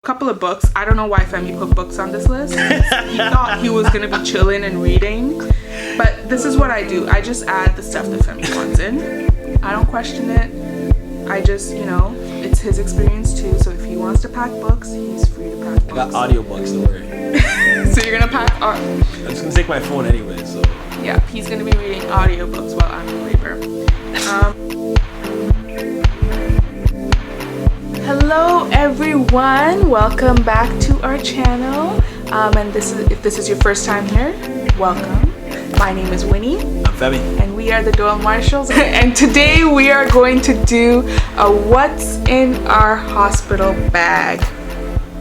Couple of books. I don't know why Femi put books on this list. He thought he was gonna be chilling and reading, but this is what I do. I just add the stuff that Femi wants in. I don't question it. I just, you know, it's his experience too. So if he wants to pack books, he's free to pack books. I got audiobooks, don't worry. So you're gonna pack I'm just gonna take my phone anyway, so. Yeah, he's gonna be reading audiobooks while I'm in labor. Hello everyone, welcome back to our channel. And if this is your first time here, welcome. My name is Winnie. I'm Femi. And we are the Doyle-Marshalls. And today we are going to do a what's in our hospital bag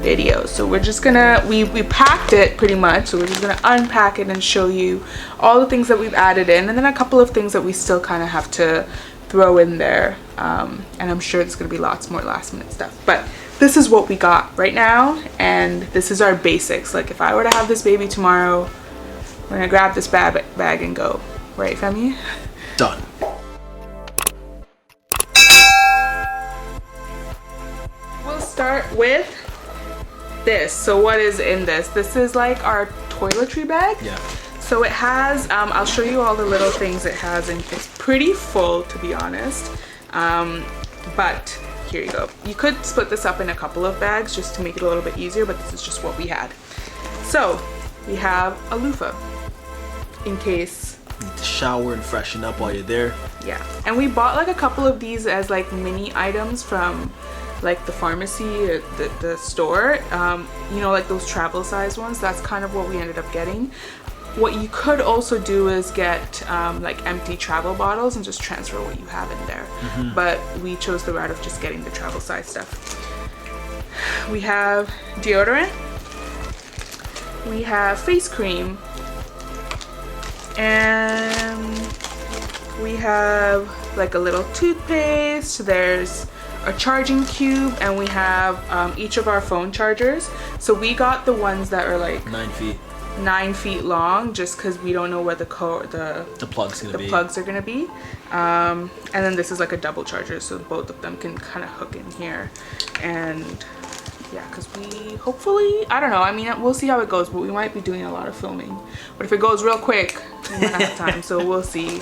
video. So we're just gonna, we packed it pretty much, so we're just gonna unpack it and show you all the things that we've added in, and then a couple of things that we still kind of have to throw in there, and I'm sure there's gonna be lots more last minute stuff, but this is what we got right now, and this is our basics. Like if I were to have this baby tomorrow, we're gonna grab this bag and go, right Femi? Done. We'll start with this. So what is in this? This is like our toiletry bag. Yeah. So it has, I'll show you all the little things it has, and it's pretty full, to be honest. But here you go. You could split this up in a couple of bags just to make it a little bit easier, but this is just what we had. So we have a loofah in case you need to shower and freshen up while you're there. Yeah, and we bought like a couple of these as like mini items from like the pharmacy, the store, you know, like those travel size ones. That's kind of what we ended up getting. What you could also do is get like empty travel bottles and just transfer what you have in there. But we chose the route of just getting the travel size stuff. We have deodorant, we have face cream, and we have like a little toothpaste. There's a charging cube, and we have each of our phone chargers. So we got the ones that are like 9 feet long, just because we don't know where the plugs are gonna be. And then this is like a double charger, so both of them can kind of hook in here. And yeah, because we hopefully, I don't know, I mean, we'll see how it goes, but we might be doing a lot of filming. But if it goes real quick, we might not have time, so we'll see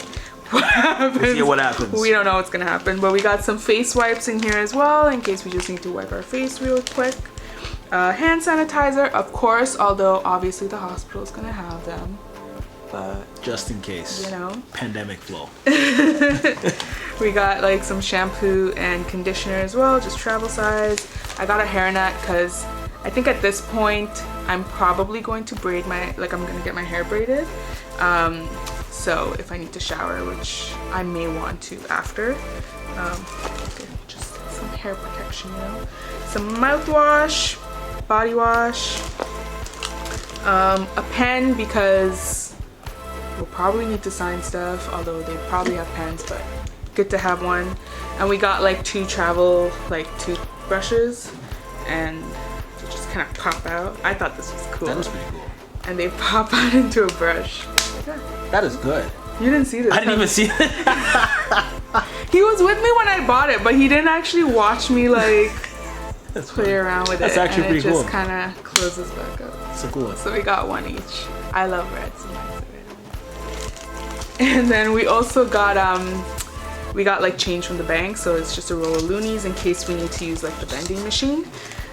what happens. We'll see what happens. We don't know what's gonna happen, but we got some face wipes in here as well, in case we just need to wipe our face real quick. Hand sanitizer, of course, although obviously the hospital is gonna have them, but just in case, you know, pandemic flow. We got like some shampoo and conditioner as well, just travel size. I got a hairnet because I think at this point I'm probably going to braid my, like I'm gonna get my hair braided. So if I need to shower, which I may want to after, just some hair protection, you know, some mouthwash, body wash, a pen because we'll probably need to sign stuff, although they probably have pens, but good to have one. And we got like 2 travel like toothbrushes, and they just kind of pop out. I thought this was cool. That is pretty cool. And they pop out into a brush. Yeah. That is good. You didn't see this. I didn't even see it. He was with me when I bought it, but he didn't actually watch me like play around with it. That's actually pretty cool. It just kind of closes back up. So cool. So we got one each. I love red, so nice. And then we also got we got like change from the bank, so it's just a roll of loonies in case we need to use like the vending machine.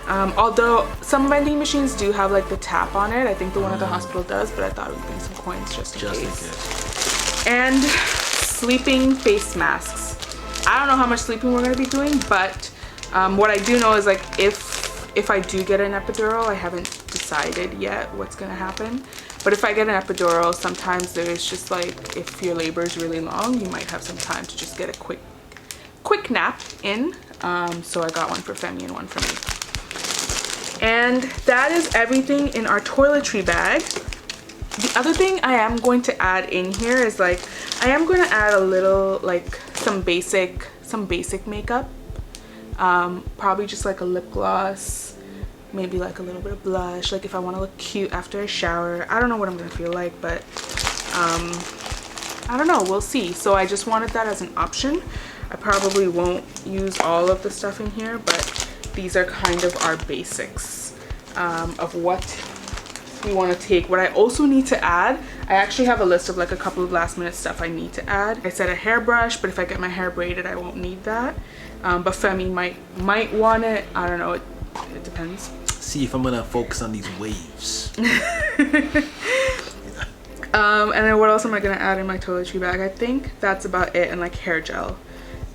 Although some vending machines do have like the tap on it. I think the one at the hospital does, but I thought we'd bring some coins just in case. And sleeping face masks. I don't know how much sleeping we're gonna be doing, but what I do know is like if I do get an epidural, I haven't decided yet what's gonna happen. But if I get an epidural, sometimes there's just like, if your labor is really long, you might have some time to just get a quick nap in. So I got one for Femi and one for me. And that is everything in our toiletry bag. The other thing I am going to add in here is like, I am going to add a little like some basic makeup. Probably just like a lip gloss, maybe like a little bit of blush, like if I want to look cute after a shower. I don't know what I'm gonna feel like, but I don't know, we'll see. So I just wanted that as an option. I probably won't use all of the stuff in here, but these are kind of our basics of what we want to take. What I also need to add, I actually have a list of like a couple of last minute stuff I need to add. I said a hairbrush, but if I get my hair braided, I won't need that. But Femi might want it. I don't know. It depends. See if I'm gonna focus on these waves. And then what else am I gonna add in my toiletry bag? I think that's about it, and like hair gel.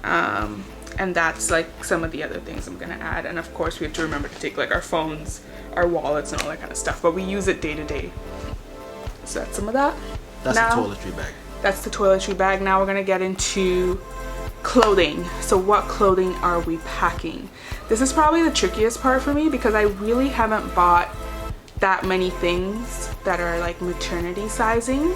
And that's like some of the other things I'm gonna add. And of course we have to remember to take like our phones, our wallets and all that kind of stuff, but we use it day to day. So that's some of that. That's the toiletry bag. That's the toiletry bag. Now we're gonna get into clothing. So what clothing are we packing? This is probably the trickiest part for me because I really haven't bought that many things that are like maternity sizing.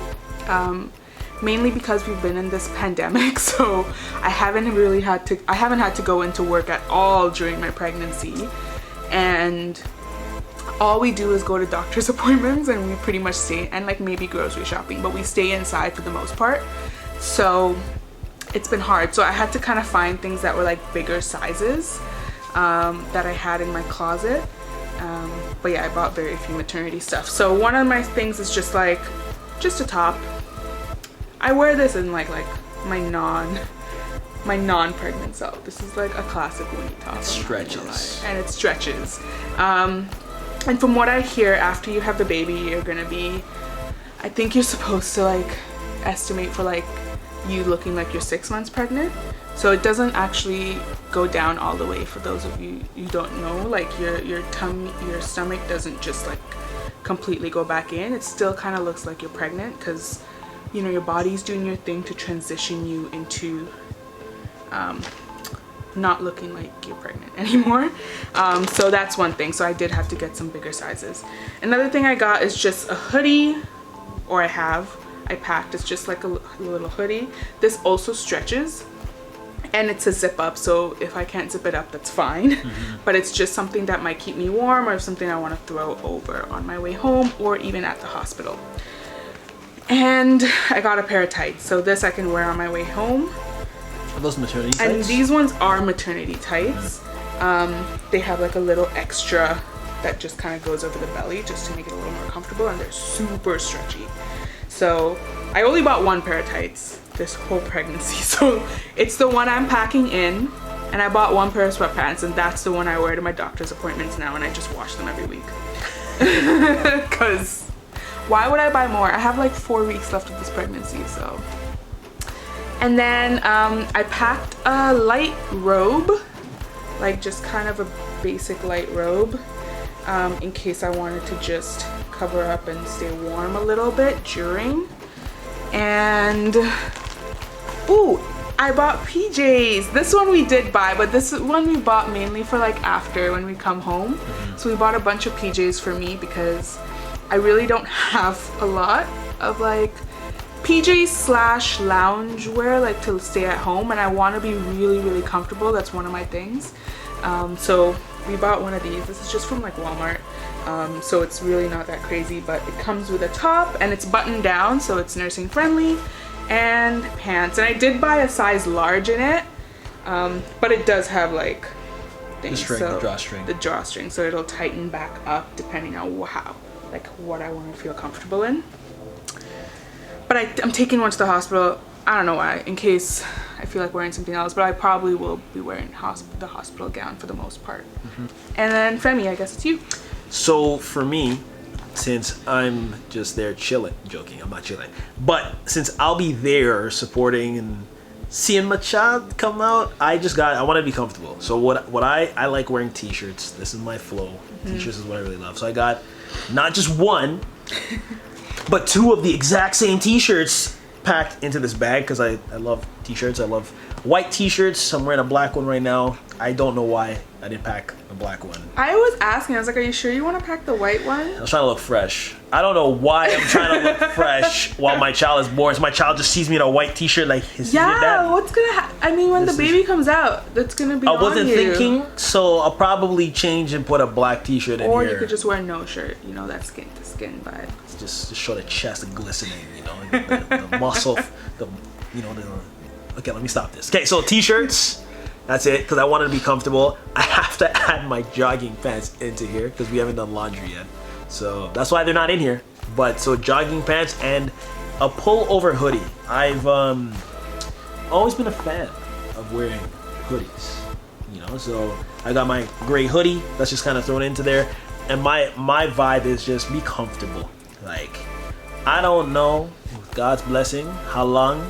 Mainly because we've been in this pandemic, so I haven't had to go into work at all during my pregnancy, and all we do is go to doctor's appointments, and we pretty much stay, and like maybe grocery shopping, but we stay inside for the most part. So it's been hard. So I had to kind of find things that were like bigger sizes that I had in my closet. But yeah, I bought very few maternity stuff. So one of my things is just a top. I wear this in like my non-pregnant self. This is like a classic Winnie top. It stretches. And it stretches. And from what I hear, after you have the baby, you're gonna be, I think you're supposed to like estimate for like you looking like you're 6 months pregnant. So it doesn't actually go down all the way. For those of you don't know, like your stomach doesn't just like completely go back in. It still kind of looks like you're pregnant because, you know, your body's doing your thing to transition you into not looking like you're pregnant anymore. So that's one thing. So I did have to get some bigger sizes. Another thing I got is just a hoodie, or I packed. It's just like a little hoodie. This also stretches, and it's a zip up, so if I can't zip it up, that's fine. But it's just something that might keep me warm, or something I want to throw over on my way home, or even at the hospital. And I got a pair of tights, so this I can wear on my way home. Are those maternity tights? And these ones are maternity tights. They have like a little extra that just kind of goes over the belly just to make it a little more comfortable, and they're super stretchy. So I only bought one pair of tights this whole pregnancy, so it's the one I'm packing in, and I bought one pair of sweatpants, and that's the one I wear to my doctor's appointments now, and I just wash them every week. Because why would I buy more? I have like 4 weeks left of this pregnancy, so. And then I packed a light robe, like just kind of a basic light robe, in case I wanted to just cover up and stay warm a little bit during. And ooh, I bought PJs. This one we did buy, but this one we bought mainly for like after when we come home. So we bought a bunch of PJs for me because I really don't have a lot of like PJs / lounge wear, like to stay at home, and I want to be really comfortable. That's one of my things. So we bought one of these. This is just from like Walmart. So it's really not that crazy, but it comes with a top and it's buttoned down, so it's nursing friendly, and pants. And I did buy a size large in it, but it does have like things. The drawstring. The drawstring, so it'll tighten back up depending on what I want to feel comfortable in. But I'm taking one to the hospital. I don't know why, in case I feel like wearing something else, but I probably will be wearing the hospital gown for the most part. And then Femi, I guess it's you. So for me, since I'm just there chilling, joking, I'm not chilling, but since I'll be there supporting and seeing my child come out, I want to be comfortable. So what I like wearing t-shirts. This is my flow. T-shirts is what I really love. So I got not just one, but 2 of the exact same t-shirts packed into this bag because I love t-shirts. I love white t-shirts. I'm wearing a black one right now. I don't know why I didn't pack a black one. I was asking, I was like, are you sure you want to pack the white one? I was trying to look fresh. I don't know why I'm trying to look fresh while my child is born. So my child just sees me in a white t-shirt like his dad. What's gonna happen? I mean, when the baby comes out, that's gonna be on you. I wasn't thinking, so I'll probably change and put a black t-shirt in here. Or you could just wear no shirt, you know, that skin to skin vibe. Just to show the chest glistening, you know, the muscle, okay, let me stop this. Okay, so t-shirts, That's it, because I wanted to be comfortable. I have to add my jogging pants into here because we haven't done laundry yet. So that's why they're not in here. But so jogging pants and a pull-over hoodie. I've always been a fan of wearing hoodies, you know. So I got my gray hoodie that's just kind of thrown into there, and my vibe is just be comfortable. Like, I don't know, with God's blessing, how long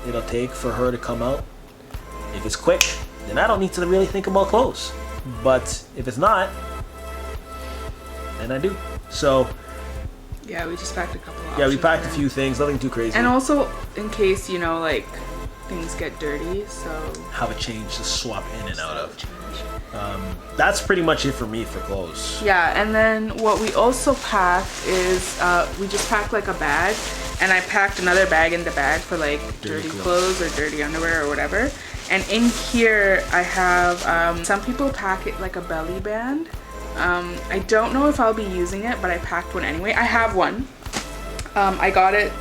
it'll take for her to come out. If it's quick, then I don't need to really think about clothes. But if it's not, then I do. So yeah, we just packed a couple of yeah, we options packed a there. few things, nothing too crazy. And also, in case, you know, like, things get dirty, so... have a change to swap in and out of. change. That's pretty much it for me for clothes. Yeah, and then what we also packed is, we just packed, like, a bag. And I packed another bag in the bag for, like, dirty clothes or dirty underwear or whatever. And in here, I have, some people pack it like a belly band. I don't know if I'll be using it, but I packed one anyway. I have one. I got it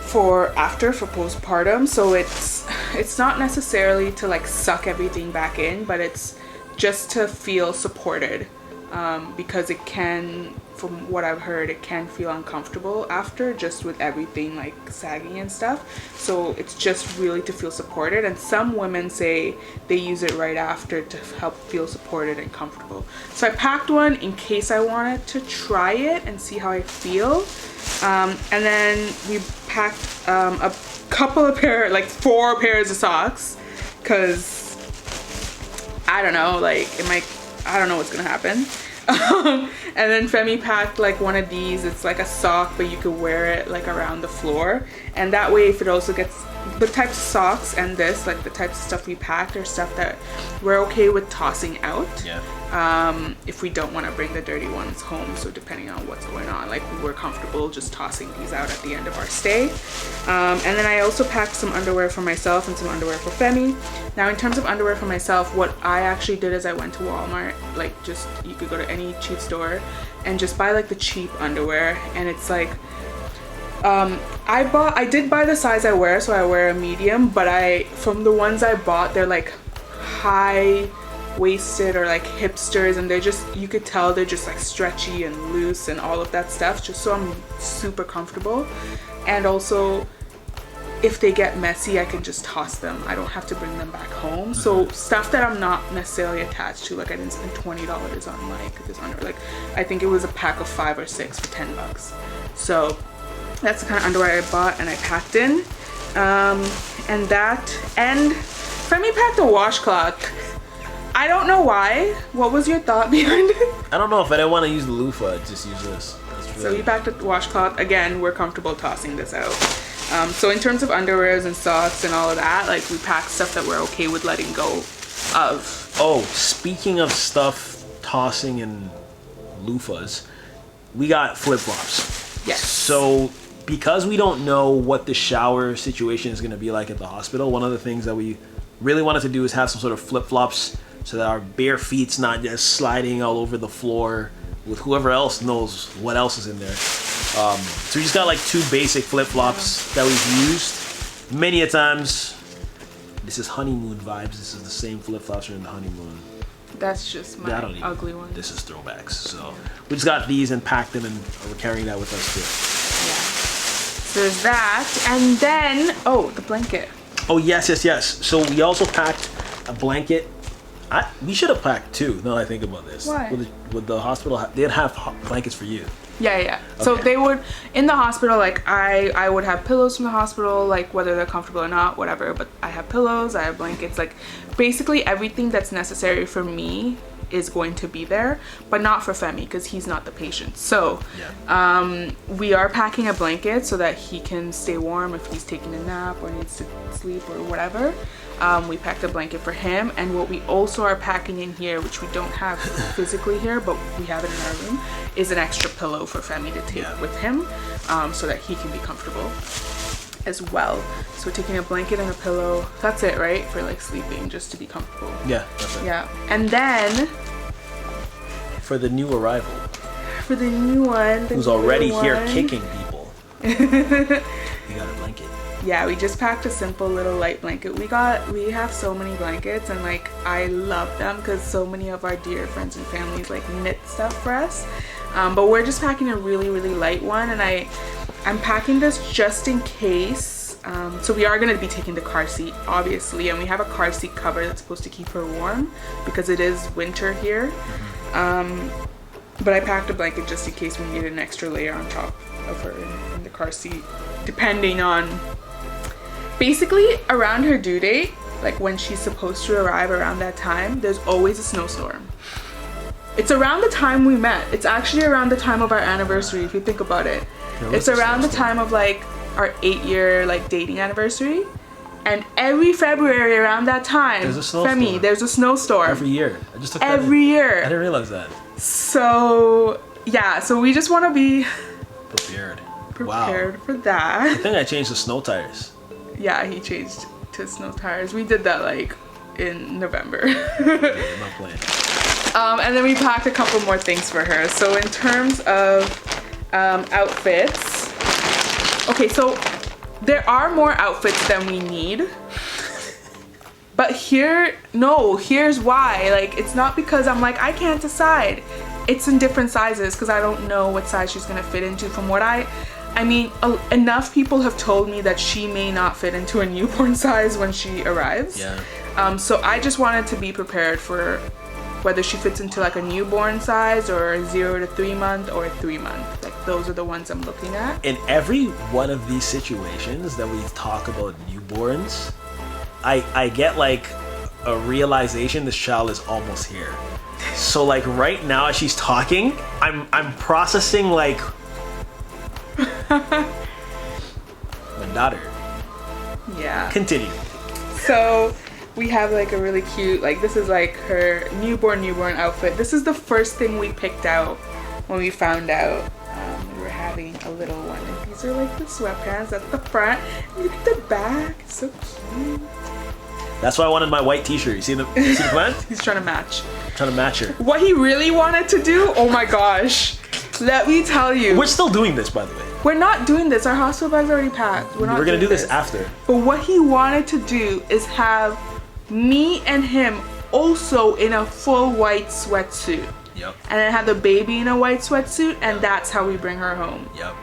for postpartum, so it's not necessarily to like suck everything back in, but it's just to feel supported, because it can, from what I've heard, it can feel uncomfortable after, just with everything like sagging and stuff. So it's just really to feel supported, and some women say they use it right after to help feel supported and comfortable. So I packed one in case I wanted to try it and see how I feel. And then we packed a couple of 4 pairs of socks, because I don't know, like I don't know what's gonna happen. And then Femi packed like one of these. It's like a sock, but you could wear it like around the floor, and that way if it also gets the types of socks and this, like the types of stuff we packed, are stuff that we're okay with tossing out. Yeah. If we don't want to bring the dirty ones home. So depending on what's going on, like we're comfortable just tossing these out at the end of our stay. And then I also packed some underwear for myself and some underwear for Femi. Now in terms of underwear for myself, what I actually did is I went to Walmart, like just, you could go to any cheap store and just buy like the cheap underwear. And it's like, I did buy the size I wear, so I wear a medium, but from the ones I bought, they're like high waisted or like hipsters, and they're just, you could tell they're just like stretchy and loose and all of that stuff, just so I'm super comfortable. And also, if they get messy, I can just toss them. I don't have to bring them back home. So stuff that I'm not necessarily attached to, like I didn't spend $20 on like this underwear. Like I think it was a pack of 5 or 6 for $10. So that's the kind of underwear I bought and I packed in. And Femi packed a washcloth. I don't know why. What was your thought behind it? I don't know, if I didn't want to use the loofah, I'd just use this. So we packed a washcloth. Again, we're comfortable tossing this out. So in terms of underwears and socks and all of that, like we packed stuff that we're okay with letting go of. Oh, speaking of stuff tossing and loofahs, we got flip-flops. Yes. So because we don't know what the shower situation is going to be like at the hospital, one of the things that we really wanted to do is have some sort of flip-flops so that our bare feet's not just sliding all over the floor with whoever else knows what else is in there. So we just got like 2 basic flip-flops that we've used many a times. This is honeymoon vibes. This is the same flip-flops from the honeymoon. That's just my ugly one. This is throwbacks. So we just got these and packed them, and we're carrying that with us too. Yeah. So there's that. And then, oh, the blanket. Oh, yes. So we also packed a blanket. We should have packed 2, now that I think about this. Why? Would the hospital, they'd have blankets for you. Yeah. So Okay. they would, in the hospital, like I would have pillows from the hospital, like whether they're comfortable or not, whatever, but I have pillows, I have blankets, like basically everything that's necessary for me is going to be there, but not for Femi because he's not the patient. So we are packing a blanket so that he can stay warm if he's taking a nap or needs to sleep or whatever. We packed a blanket for him, and what we also are packing in here, which we don't have physically here, but we have it in our room, is an extra pillow for Femi to take with him, so that he can be comfortable as well. So we're taking a blanket and a pillow. That's it, right? For like sleeping, just to be comfortable. Yeah, that's it. Yeah. And then For the new arrival, for the new one, who's already here kicking people, you got a blanket. Yeah, we just packed a simple little light blanket. We have so many blankets, and like I love them because so many of our dear friends and families like knit stuff for us. But we're just packing a really, really light one, and I'm packing this just in case. So we are going to be taking the car seat, obviously, and we have a car seat cover that's supposed to keep her warm because it is winter here. But I packed a blanket just in case we needed an extra layer on top of her in the car seat, depending on, basically around her due date, like when she's supposed to arrive around that time, there's always a snowstorm. It's around the time we met. It's actually around the time of our anniversary, if you think about it. It's around the time of like our 8-year like dating anniversary. And every February around that time, Femi, there's a snowstorm. Every year. I just took that every year. I didn't realize that. So yeah, so we just want to be prepared for that. I think I changed the snow tires. Yeah, he changed to snow tires. We did that like in November. I'm not playing. And then we packed a couple more things for her. So in terms of outfits, okay, so there are more outfits than we need. But here's why. Like, it's not because I'm like, I can't decide. It's in different sizes because I don't know what size she's gonna fit into. From what I mean, enough people have told me that she may not fit into a newborn size when she arrives. Yeah. So I just wanted to be prepared for whether she fits into like a newborn size or a 0 to 3 month or a 3 month. Like, those are the ones I'm looking at. In every one of these situations that we talk about newborns, I get like a realization this child is almost here. So like right now as she's talking, I'm processing like my daughter. Yeah. Continue. So we have like a really cute, like this is like her newborn outfit. This is the first thing we picked out when we found out we were having a little one. And these are like the sweatpants at the front. Look at the back, it's so cute. That's why I wanted my white t-shirt. You see the plan? He's trying to match. Trying to match her. What he really wanted to do, oh my gosh. Let me tell you. We're still doing this, by the way. We're not doing this. Our hospital bag's already packed. We're gonna do this after. But what he wanted to do is have me and him also in a full white sweatsuit. Yep. And then have the baby in a white sweatsuit, and that's how we bring her home. Yep.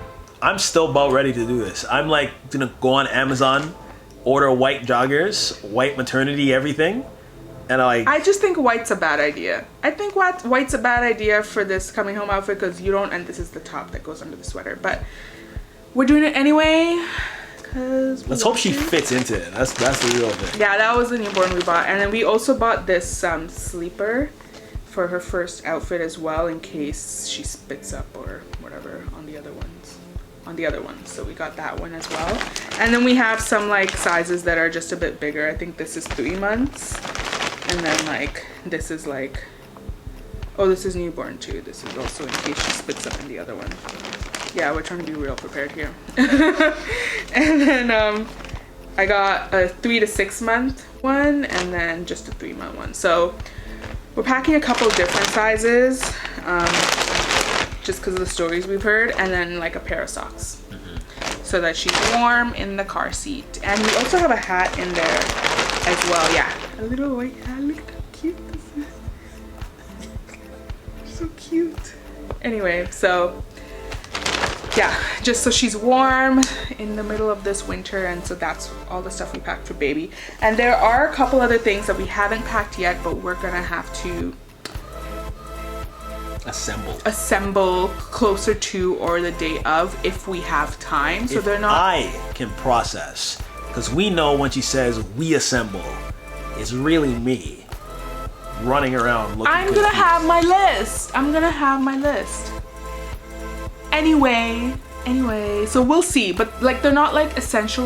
I'm still about ready to do this. I'm like gonna go on Amazon, order white joggers, white maternity, everything. And I just think white's a bad idea. I think white's a bad idea for this coming home outfit because you don't, and this is the top that goes under the sweater, but we're doing it anyway. Let's hope she fits into it. That's the real thing. Yeah, that was the newborn we bought. And then we also bought this sleeper for her first outfit as well, in case she spits up or whatever on the other ones. So we got that one as well. And then we have some like sizes that are just a bit bigger. I think this is 3 months. And then like this is like, oh, this is newborn too. This is also in case she spits up in the other one. Yeah, we're trying to be real prepared here. And then I got a 3 to 6 month one and then just a 3 month one. So we're packing a couple of different sizes just because of the stories we've heard, and then like a pair of socks so that she's warm in the car seat. And we also have a hat in there as well. Yeah, a little white hat. Look how cute this is. So cute. Anyway, so yeah, just so she's warm in the middle of this winter. And so that's all the stuff we packed for baby. And there are a couple other things that we haven't packed yet, but we're gonna have to assemble closer to or the day of if we have time. So they're not, I can process, because we know when she says we assemble, it's really me running around looking I'm gonna have my list. Anyway, so we'll see. But like, they're not like essential,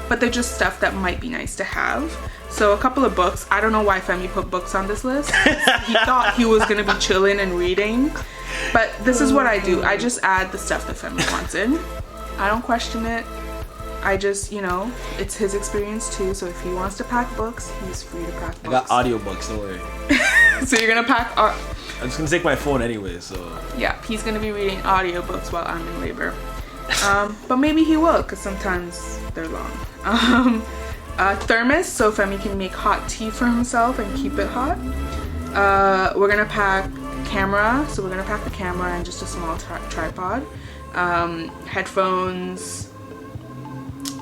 but they're just stuff that might be nice to have. So a couple of books. I don't know why Femi put books on this list. He thought he was gonna be chilling and reading. But this is what I do. I just add the stuff that Femi wants in. I don't question it. I just, it's his experience too. So if he wants to pack books, he's free to pack books. I got audiobooks, don't worry. So you're gonna pack I'm just gonna take my phone anyway, so. Yeah, he's gonna be reading audiobooks while I'm in labor. But maybe he will, because sometimes they're long. Thermos, so Femi can make hot tea for himself and keep it hot. We're gonna pack camera, so we're gonna pack the camera and just a small tripod. Headphones.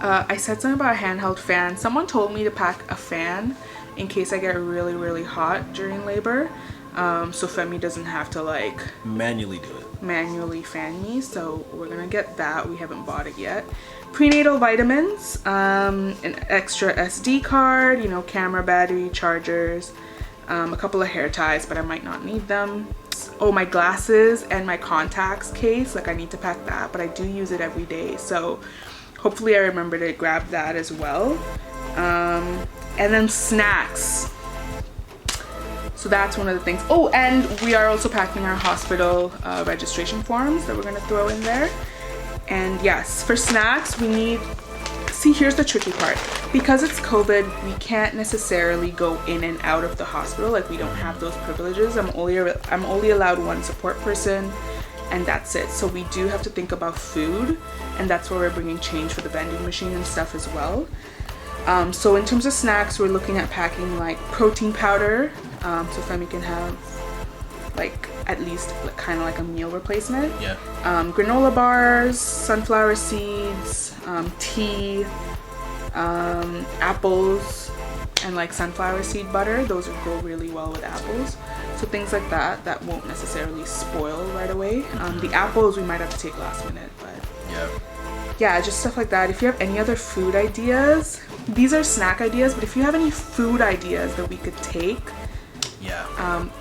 I said something about a handheld fan. Someone told me to pack a fan in case I get really, really hot during labor. So Femi doesn't have to like manually do it. Manually fan me, so we're gonna get that. We haven't bought it yet. Prenatal vitamins, an extra SD card, you know, camera, battery, chargers, a couple of hair ties, but I might not need them. Oh, my glasses and my contacts case, like I need to pack that, but I do use it every day, so hopefully I remember to grab that as well. And then snacks. So that's one of the things. Oh, and we are also packing our hospital registration forms that we're gonna throw in there. And yes, for snacks, we need, see, here's the tricky part. Because it's COVID, we can't necessarily go in and out of the hospital. Like, we don't have those privileges. I'm only allowed one support person, and that's it. So we do have to think about food, and that's where we're bringing change for the vending machine and stuff as well. So in terms of snacks, we're looking at packing like protein powder, so Femi can have like at least like, kind of like a meal replacement. Yeah. Granola bars, sunflower seeds, tea, apples, and like sunflower seed butter. Those would go really well with apples. So things like that won't necessarily spoil right away. The apples we might have to take last minute, but yeah, just stuff like that. If you have any other food ideas, these are snack ideas, but if you have any food ideas that we could take,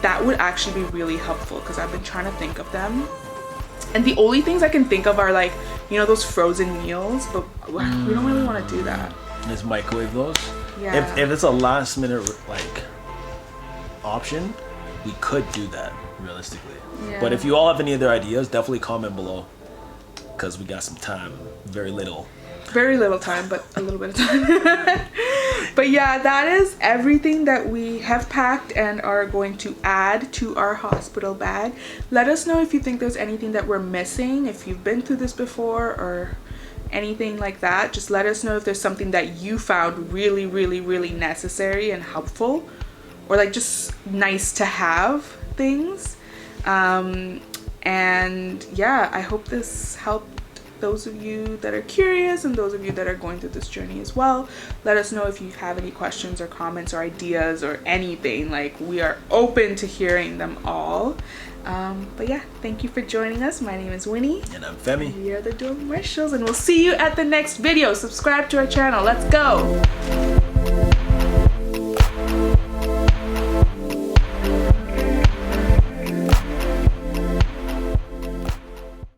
that would actually be really helpful, because I've been trying to think of them. And the only things I can think of are like, you know, those frozen meals, but we don't really want to do that. Just microwave those? Yeah. If it's a last minute like option, we could do that realistically. Yeah. But if you all have any other ideas, definitely comment below, because we got some time. Very little time, but a little bit of time. But yeah, that is everything that we have packed and are going to add to our hospital bag. Let us know if you think there's anything that we're missing, if you've been through this before or anything like that. Just let us know if there's something that you found really, really, really necessary and helpful, or like just nice to have things. And yeah, I hope this helped those of you that are curious and those of you that are going through this journey as well. Let us know if you have any questions or comments or ideas or anything. Like, we are open to hearing them all. But yeah, thank you for joining us. My name is Winnie. And I'm Femi. We are the Doyle-Marshalls, and we'll see you at the next video. Subscribe to our channel. Let's go.